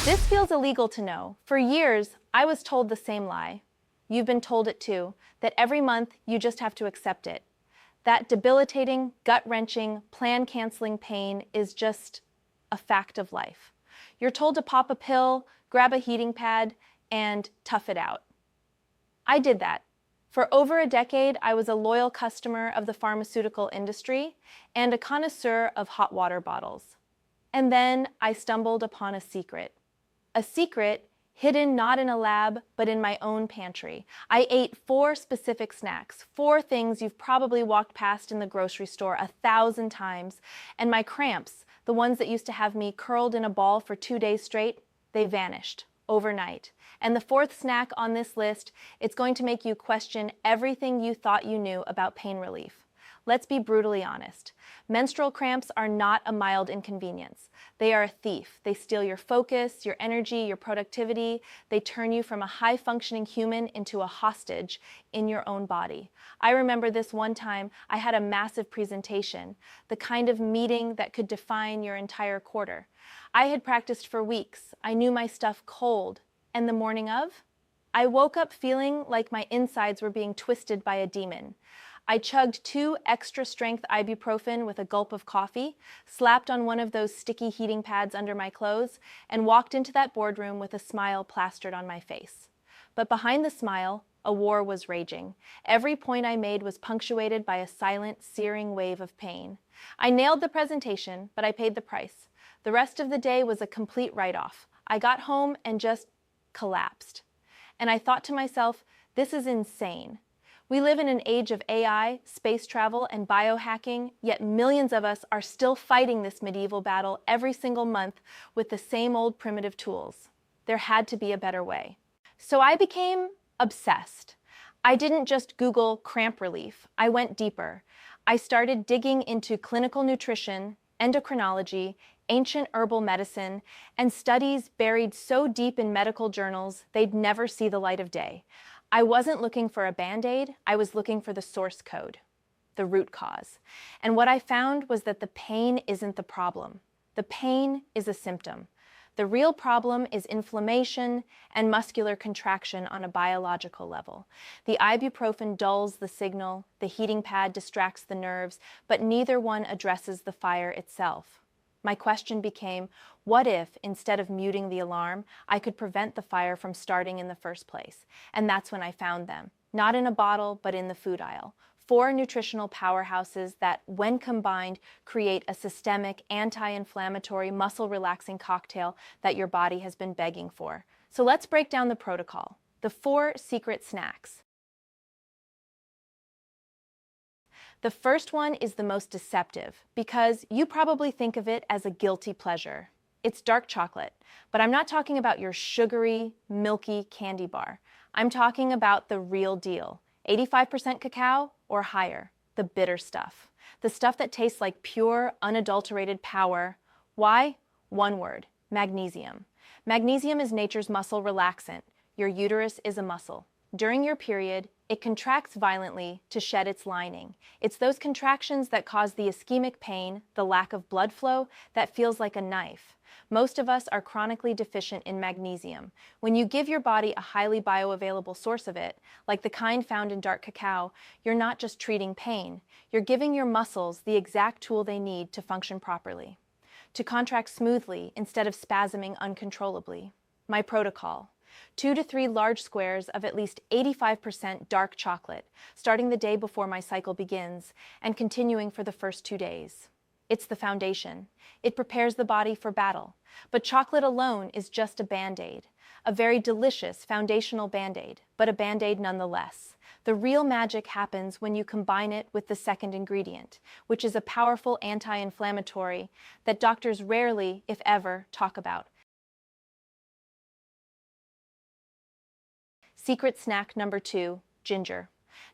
This feels illegal to know. For years, I was told the same lie. You've been told it too, that every month you just have to accept it. That debilitating, gut-wrenching, plan-canceling pain is just a fact of life. You're told to pop a pill, grab a heating pad, and tough it out. I did that. For over a decade, I was a loyal customer of the pharmaceutical industry and a connoisseur of hot water bottles. And then I stumbled upon a secret. A secret hidden not in a lab, but in my own pantry. I ate 4 specific snacks, 4 things you've probably walked past in the grocery store 1,000 times, and my cramps, the ones that used to have me curled in a ball for 2 days straight, they vanished overnight. And the 4th snack on this list, it's going to make you question everything you thought you knew about pain relief. Let's be brutally honest. Menstrual cramps are not a mild inconvenience. They are a thief. They steal your focus, your energy, your productivity. They turn you from a high-functioning human into a hostage in your own body. I remember this one time I had a massive presentation, the kind of meeting that could define your entire quarter. I had practiced for weeks. I knew my stuff cold. And the morning of, I woke up feeling like my insides were being twisted by a demon. I chugged 2 extra-strength ibuprofen with a gulp of coffee, slapped on one of those sticky heating pads under my clothes, and walked into that boardroom with a smile plastered on my face. But behind the smile, a war was raging. Every point I made was punctuated by a silent, searing wave of pain. I nailed the presentation, but I paid the price. The rest of the day was a complete write-off. I got home and just collapsed. And I thought to myself, this is insane. We live in an age of AI, space travel, and biohacking, yet millions of us are still fighting this medieval battle every single month with the same old primitive tools. There had to be a better way. So I became obsessed. I didn't just Google cramp relief. I went deeper. I started digging into clinical nutrition, endocrinology, ancient herbal medicine, and studies buried so deep in medical journals they'd never see the light of day. I wasn't looking for a Band-Aid, I was looking for the source code, the root cause. And what I found was that the pain isn't the problem. The pain is a symptom. The real problem is inflammation and muscular contraction on a biological level. The ibuprofen dulls the signal, the heating pad distracts the nerves, but neither one addresses the fire itself. My question became, what if, instead of muting the alarm, I could prevent the fire from starting in the first place? And that's when I found them. Not in a bottle, but in the food aisle. 4 nutritional powerhouses that, when combined, create a systemic, anti-inflammatory, muscle-relaxing cocktail that your body has been begging for. So let's break down the protocol. The 4 secret snacks. The first one is the most deceptive because you probably think of it as a guilty pleasure. It's dark chocolate, but I'm not talking about your sugary, milky candy bar. I'm talking about the real deal. 85% cacao or higher, the bitter stuff. The stuff that tastes like pure, unadulterated power. Why? One word, magnesium. Magnesium is nature's muscle relaxant. Your uterus is a muscle. During your period, it contracts violently to shed its lining. It's those contractions that cause the ischemic pain, the lack of blood flow, that feels like a knife. Most of us are chronically deficient in magnesium. When you give your body a highly bioavailable source of it, like the kind found in dark cacao, you're not just treating pain. You're giving your muscles the exact tool they need to function properly, to contract smoothly instead of spasming uncontrollably. My protocol. 2 to 3 large squares of at least 85% dark chocolate, starting the day before my cycle begins and continuing for the first 2 days. It's the foundation. It prepares the body for battle. But chocolate alone is just a Band-Aid. A very delicious foundational Band-Aid, but a Band-Aid nonetheless. The real magic happens when you combine it with the second ingredient, which is a powerful anti-inflammatory that doctors rarely, if ever, talk about. Secret snack number 2, ginger.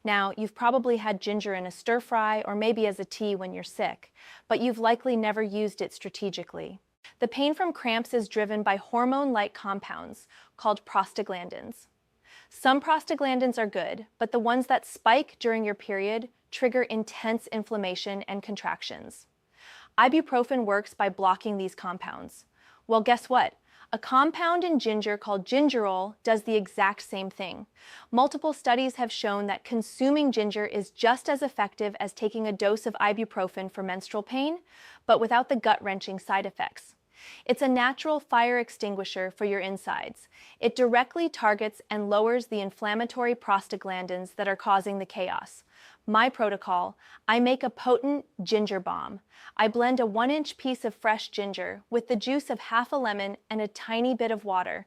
Now, you've probably had ginger in a stir-fry or maybe as a tea when you're sick, but you've likely never used it strategically. The pain from cramps is driven by hormone-like compounds called prostaglandins. Some prostaglandins are good, but the ones that spike during your period trigger intense inflammation and contractions. Ibuprofen works by blocking these compounds. Well, guess what? A compound in ginger called gingerol does the exact same thing. Multiple studies have shown that consuming ginger is just as effective as taking a dose of ibuprofen for menstrual pain, but without the gut-wrenching side effects. It's a natural fire extinguisher for your insides. It directly targets and lowers the inflammatory prostaglandins that are causing the chaos. My protocol: I make a potent ginger bomb. I blend a 1-inch piece of fresh ginger with the juice of half a lemon and a tiny bit of water.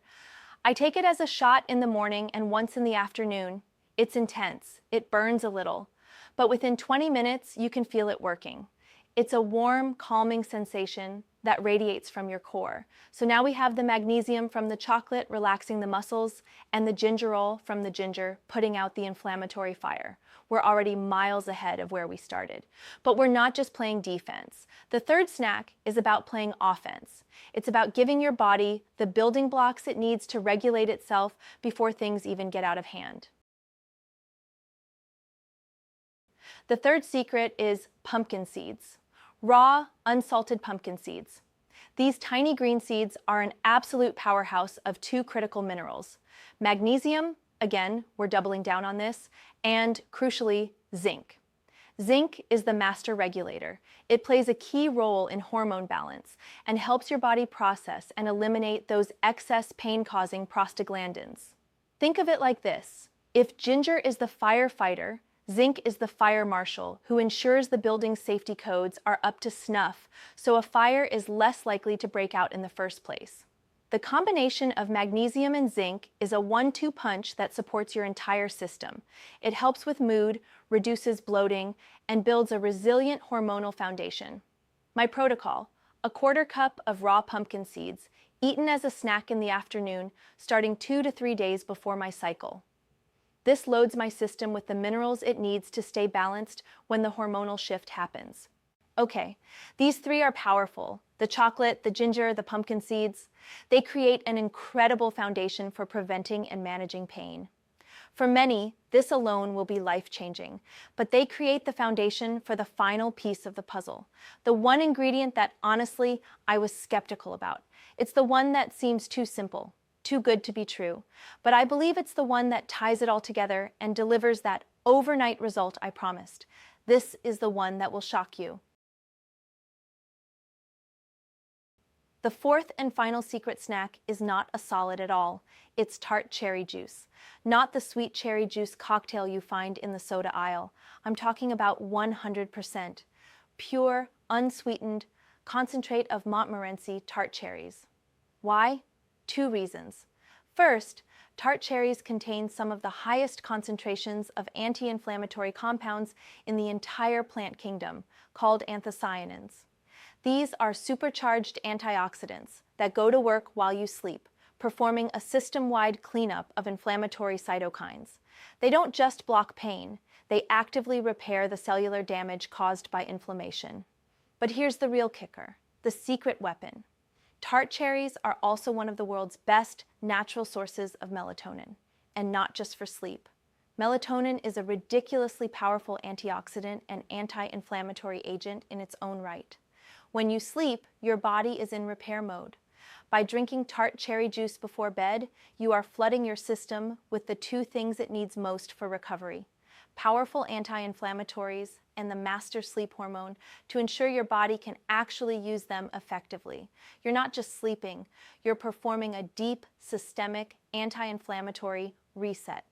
I take it as a shot in the morning and once in the afternoon. It's intense. It burns a little. But within 20 minutes, you can feel it working. It's a warm, calming sensation that radiates from your core. So now we have the magnesium from the chocolate relaxing the muscles and the gingerol from the ginger putting out the inflammatory fire. We're already miles ahead of where we started. But we're not just playing defense. The third snack is about playing offense. It's about giving your body the building blocks it needs to regulate itself before things even get out of hand. The third secret is pumpkin seeds. Raw, unsalted pumpkin seeds. These tiny green seeds are an absolute powerhouse of 2 critical minerals: magnesium, again, we're doubling down on this, and crucially, zinc. Zinc is the master regulator. It plays a key role in hormone balance and helps your body process and eliminate those excess pain-causing prostaglandins. Think of it like this: if ginger is the firefighter, zinc is the fire marshal who ensures the building's safety codes are up to snuff, so a fire is less likely to break out in the first place. The combination of magnesium and zinc is a 1-2 punch that supports your entire system. It helps with mood, reduces bloating, and builds a resilient hormonal foundation. My protocol: a 1/4 cup of raw pumpkin seeds, eaten as a snack in the afternoon, starting 2 to 3 days before my cycle. This loads my system with the minerals it needs to stay balanced when the hormonal shift happens. Okay, these 3 are powerful: the chocolate, the ginger, the pumpkin seeds. They create an incredible foundation for preventing and managing pain. For many, this alone will be life-changing, but they create the foundation for the final piece of the puzzle, the one ingredient that, honestly, I was skeptical about. It's the one that seems too simple, too good to be true, but I believe it's the one that ties it all together and delivers that overnight result I promised. This is the one that will shock you. The fourth and final secret snack is not a solid at all. It's tart cherry juice. Not the sweet cherry juice cocktail you find in the soda aisle. I'm talking about 100% pure, unsweetened concentrate of Montmorency tart cherries. Why? 2 reasons. First, tart cherries contain some of the highest concentrations of anti-inflammatory compounds in the entire plant kingdom, called anthocyanins. These are supercharged antioxidants that go to work while you sleep, performing a system-wide cleanup of inflammatory cytokines. They don't just block pain, they actively repair the cellular damage caused by inflammation. But here's the real kicker, the secret weapon. Tart cherries are also one of the world's best natural sources of melatonin, and not just for sleep. Melatonin is a ridiculously powerful antioxidant and anti-inflammatory agent in its own right. When you sleep, your body is in repair mode. By drinking tart cherry juice before bed, you are flooding your system with the 2 things it needs most for recovery: powerful anti-inflammatories and the master sleep hormone to ensure your body can actually use them effectively. You're not just sleeping, you're performing a deep, systemic, anti-inflammatory reset.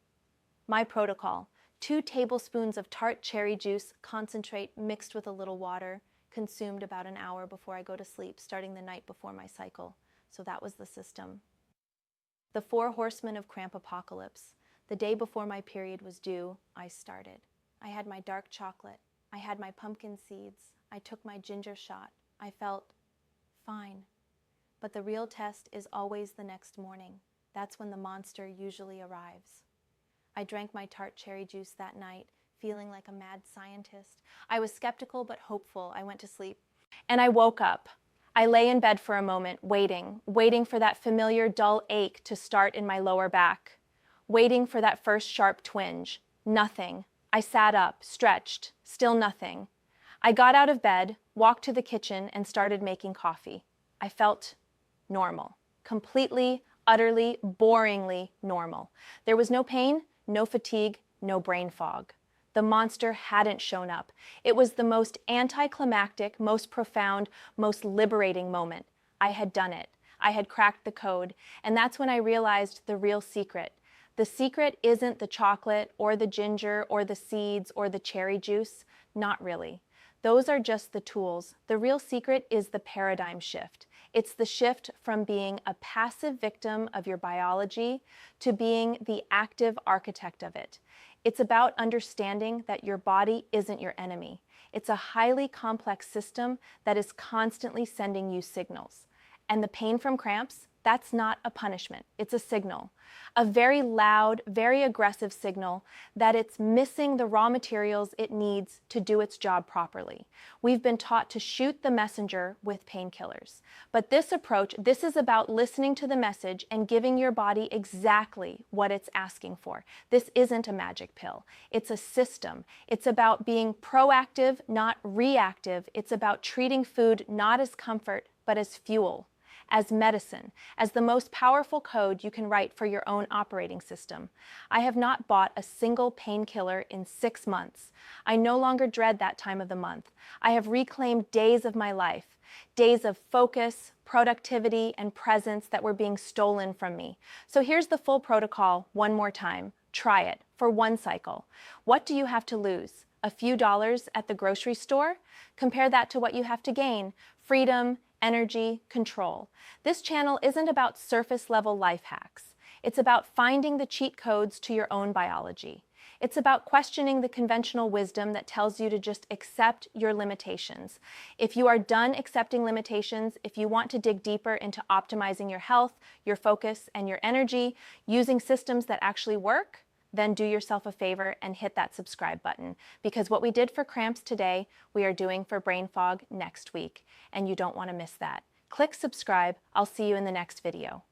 My protocol: 2 tablespoons of tart cherry juice concentrate mixed with a little water, consumed about an hour before I go to sleep, starting the night before my cycle. So that was the system. The 4 horsemen of cramp apocalypse. The day before my period was due, I started. I had my dark chocolate. I had my pumpkin seeds. I took my ginger shot. I felt fine. But the real test is always the next morning. That's when the monster usually arrives. I drank my tart cherry juice that night, feeling like a mad scientist. I was skeptical but hopeful. I went to sleep. And I woke up. I lay in bed for a moment, waiting for that familiar dull ache to start in my lower back, waiting for that first sharp twinge. Nothing. I sat up, stretched, still nothing. I got out of bed, walked to the kitchen, and started making coffee. I felt normal. completely, utterly, boringly normal. There was no pain, no fatigue, no brain fog. The monster hadn't shown up. It was the most anticlimactic, most profound, most liberating moment. I had done it. I had cracked the code. And that's when I realized the real secret. The secret isn't the chocolate or the ginger or the seeds or the cherry juice. Not really. Those are just the tools. The real secret is the paradigm shift. It's the shift from being a passive victim of your biology to being the active architect of it. It's about understanding that your body isn't your enemy. It's a highly complex system that is constantly sending you signals. And the pain from cramps, that's not a punishment. It's a signal. A very loud, very aggressive signal that it's missing the raw materials it needs to do its job properly. We've been taught to shoot the messenger with painkillers. But this approach, this is about listening to the message and giving your body exactly what it's asking for. This isn't a magic pill. It's a system. It's about being proactive, not reactive. It's about treating food not as comfort, but as fuel, as medicine, as the most powerful code you can write for your own operating system. I have not bought a single painkiller in 6 months. I no longer dread that time of the month. I have reclaimed days of my life, days of focus, productivity, and presence that were being stolen from me. So here's the full protocol one more time. Try it for one cycle. What do you have to lose? A few dollars at the grocery store? Compare that to what you have to gain: freedom, energy, control. This channel isn't about surface level life hacks. It's about finding the cheat codes to your own biology. It's about questioning the conventional wisdom that tells you to just accept your limitations. If you are done accepting limitations, if you want to dig deeper into optimizing your health, your focus, and your energy, using systems that actually work, then do yourself a favor and hit that subscribe button, because what we did for cramps today, we are doing for brain fog next week, and you don't want to miss that. Click subscribe. I'll see you in the next video.